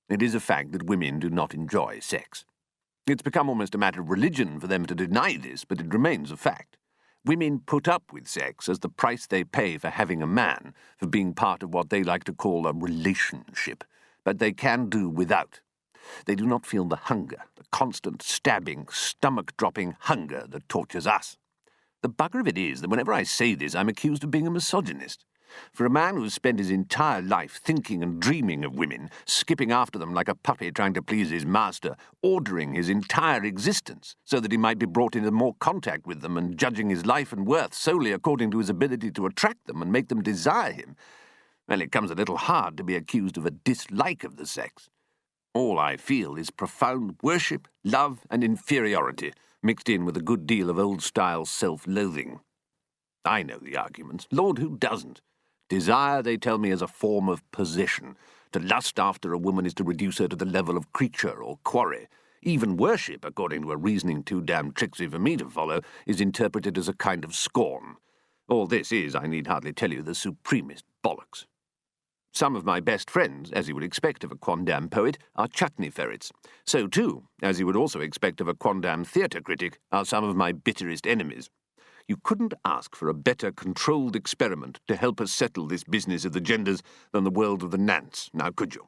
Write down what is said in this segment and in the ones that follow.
It is a fact that women do not enjoy sex. It's become almost a matter of religion for them to deny this, but it remains a fact. Women put up with sex as the price they pay for having a man, for being part of what they like to call a relationship, but they can do without. They do not feel the hunger, the constant stabbing, stomach-dropping hunger that tortures us. The bugger of it is that whenever I say this, I'm accused of being a misogynist. For a man who's spent his entire life thinking and dreaming of women, skipping after them like a puppy trying to please his master, ordering his entire existence so that he might be brought into more contact with them and judging his life and worth solely according to his ability to attract them and make them desire him, well, it comes a little hard to be accused of a dislike of the sex. All I feel is profound worship, love, and inferiority, mixed in with a good deal of old-style self-loathing. I know the arguments. Lord, who doesn't? Desire, they tell me, is a form of possession. To lust after a woman is to reduce her to the level of creature or quarry. Even worship, according to a reasoning too damn tricksy for me to follow, is interpreted as a kind of scorn. All this is, I need hardly tell you, the supremest bollocks. Some of my best friends, as you would expect of a quondam poet, are chutney ferrets. So, too, as you would also expect of a quondam theatre critic, are some of my bitterest enemies. You couldn't ask for a better controlled experiment to help us settle this business of the genders than the world of the Nants, now could you?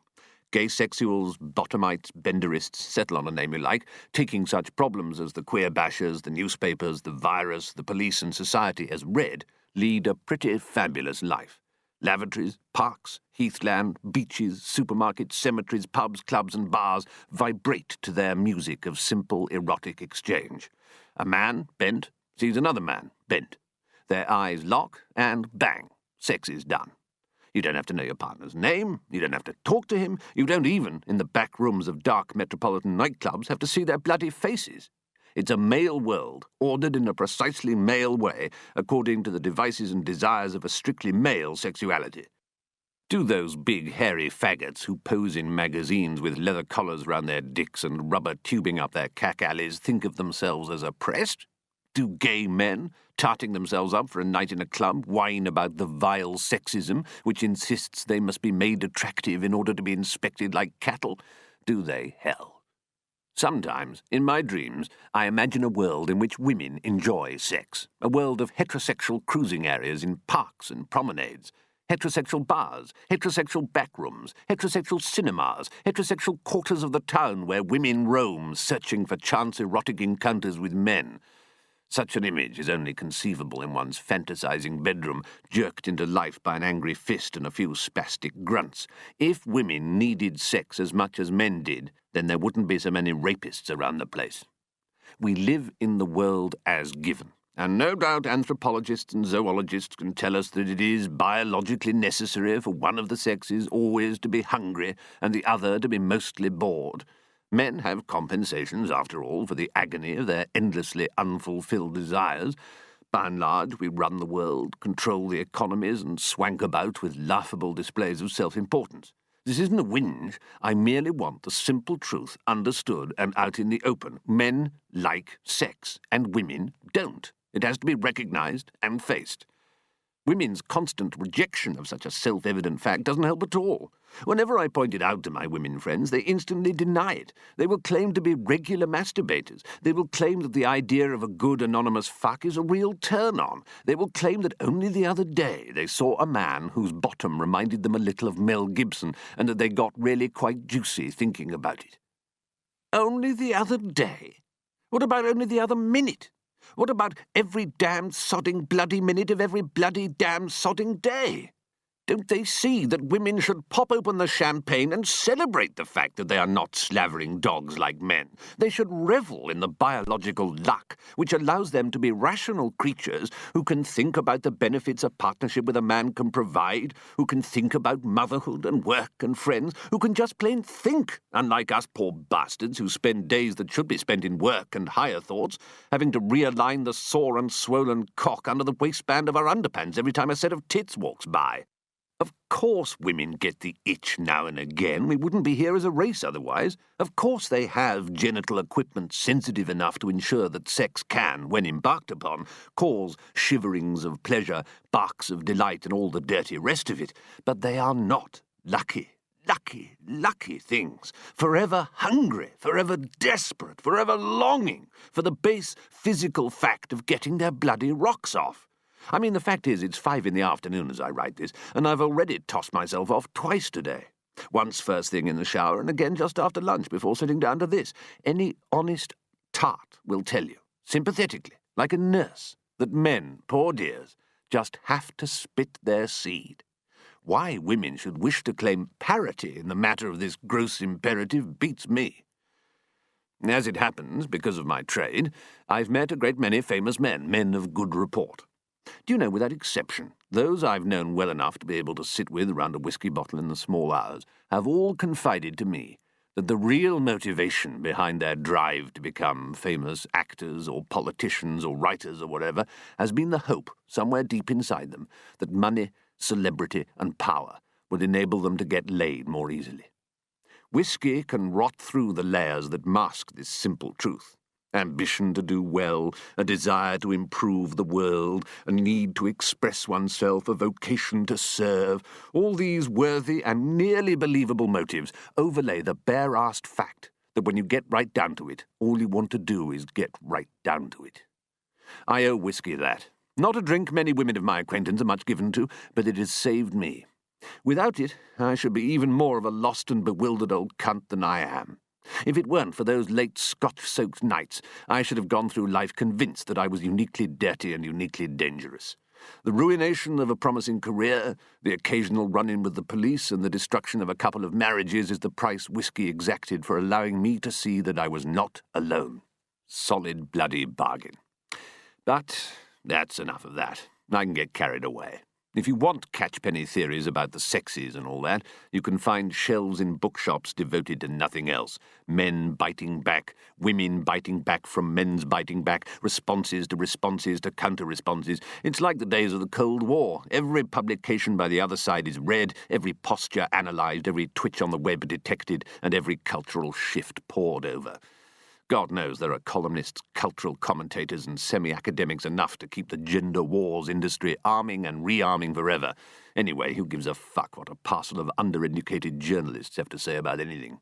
Gay sexuals, bottomites, benderists, settle on a name you like, taking such problems as the queer bashers, the newspapers, the virus, the police and society as read, lead a pretty fabulous life. Lavatories, parks, heathland, beaches, supermarkets, cemeteries, pubs, clubs and bars vibrate to their music of simple erotic exchange. A man, bent, sees another man, bent. Their eyes lock, and bang, sex is done. You don't have to know your partner's name, you don't have to talk to him, you don't even, in the back rooms of dark metropolitan nightclubs, have to see their bloody faces. It's a male world, ordered in a precisely male way, according to the devices and desires of a strictly male sexuality. Do those big hairy faggots who pose in magazines with leather collars round their dicks and rubber tubing up their cack alleys think of themselves as oppressed? Do gay men, tarting themselves up for a night in a club, whine about the vile sexism which insists they must be made attractive in order to be inspected like cattle? Do they? Hell. Sometimes, in my dreams, I imagine a world in which women enjoy sex, a world of heterosexual cruising areas in parks and promenades, heterosexual bars, heterosexual backrooms, heterosexual cinemas, heterosexual quarters of the town where women roam, searching for chance erotic encounters with men. Such an image is only conceivable in one's fantasizing bedroom, jerked into life by an angry fist and a few spastic grunts. If women needed sex as much as men did, then there wouldn't be so many rapists around the place. We live in the world as given, and no doubt anthropologists and zoologists can tell us that it is biologically necessary for one of the sexes always to be hungry and the other to be mostly bored. Men have compensations, after all, for the agony of their endlessly unfulfilled desires. By and large, we run the world, control the economies, and swank about with laughable displays of self-importance. This isn't a whinge. I merely want the simple truth understood and out in the open. Men like sex, and women don't. It has to be recognized and faced. Women's constant rejection of such a self-evident fact doesn't help at all. Whenever I point it out to my women friends, they instantly deny it. They will claim to be regular masturbators. They will claim that the idea of a good anonymous fuck is a real turn-on. They will claim that only the other day they saw a man whose bottom reminded them a little of Mel Gibson and that they got really quite juicy thinking about it. Only the other day? What about only the other minute? What about every damn sodding bloody minute of every bloody damn sodding day? Don't they see that women should pop open the champagne and celebrate the fact that they are not slavering dogs like men? They should revel in the biological luck which allows them to be rational creatures who can think about the benefits a partnership with a man can provide, who can think about motherhood and work and friends, who can just plain think, unlike us poor bastards who spend days that should be spent in work and higher thoughts, having to realign the sore and swollen cock under the waistband of our underpants every time a set of tits walks by. Of course women get the itch now and again. We wouldn't be here as a race otherwise. Of course they have genital equipment sensitive enough to ensure that sex can, when embarked upon, cause shiverings of pleasure, barks of delight, and all the dirty rest of it. But they are not lucky. lucky, lucky things, forever hungry, forever desperate, forever longing for the base physical fact of getting their bloody rocks off. I mean, the fact is, it's 5 p.m. as I write this, and I've already tossed myself off twice today. Once first thing in the shower, and again just after lunch before sitting down to this. Any honest tart will tell you, sympathetically, like a nurse, that men, poor dears, just have to spit their seed. Why women should wish to claim parity in the matter of this gross imperative beats me. As it happens, because of my trade, I've met a great many famous men of good report. Do you know, without exception, those I've known well enough to be able to sit with round a whisky bottle in the small hours have all confided to me that the real motivation behind their drive to become famous actors or politicians or writers or whatever has been the hope, somewhere deep inside them, that money, celebrity, and power would enable them to get laid more easily. Whiskey can rot through the layers that mask this simple truth. Ambition to do well, a desire to improve the world, a need to express oneself, a vocation to serve, all these worthy and nearly believable motives overlay the bare-assed fact that when you get right down to it, all you want to do is get right down to it. I owe whiskey that. Not a drink many women of my acquaintance are much given to, but it has saved me. Without it, I should be even more of a lost and bewildered old cunt than I am. If it weren't for those late Scotch-soaked nights, I should have gone through life convinced that I was uniquely dirty and uniquely dangerous. The ruination of a promising career, the occasional run-in with the police, and the destruction of a couple of marriages is the price whiskey exacted for allowing me to see that I was not alone. Solid bloody bargain. But that's enough of that. I can get carried away. If you want catchpenny theories about the sexes and all that, you can find shelves in bookshops devoted to nothing else. Men biting back, women biting back from men's biting back, responses to counter-responses. It's like the days of the Cold War. Every publication by the other side is read, every posture analysed, every twitch on the web detected, and every cultural shift pored over. God knows there are columnists, cultural commentators, and semi-academics enough to keep the gender wars industry arming and rearming forever. Anyway, who gives a fuck what a parcel of undereducated journalists have to say about anything?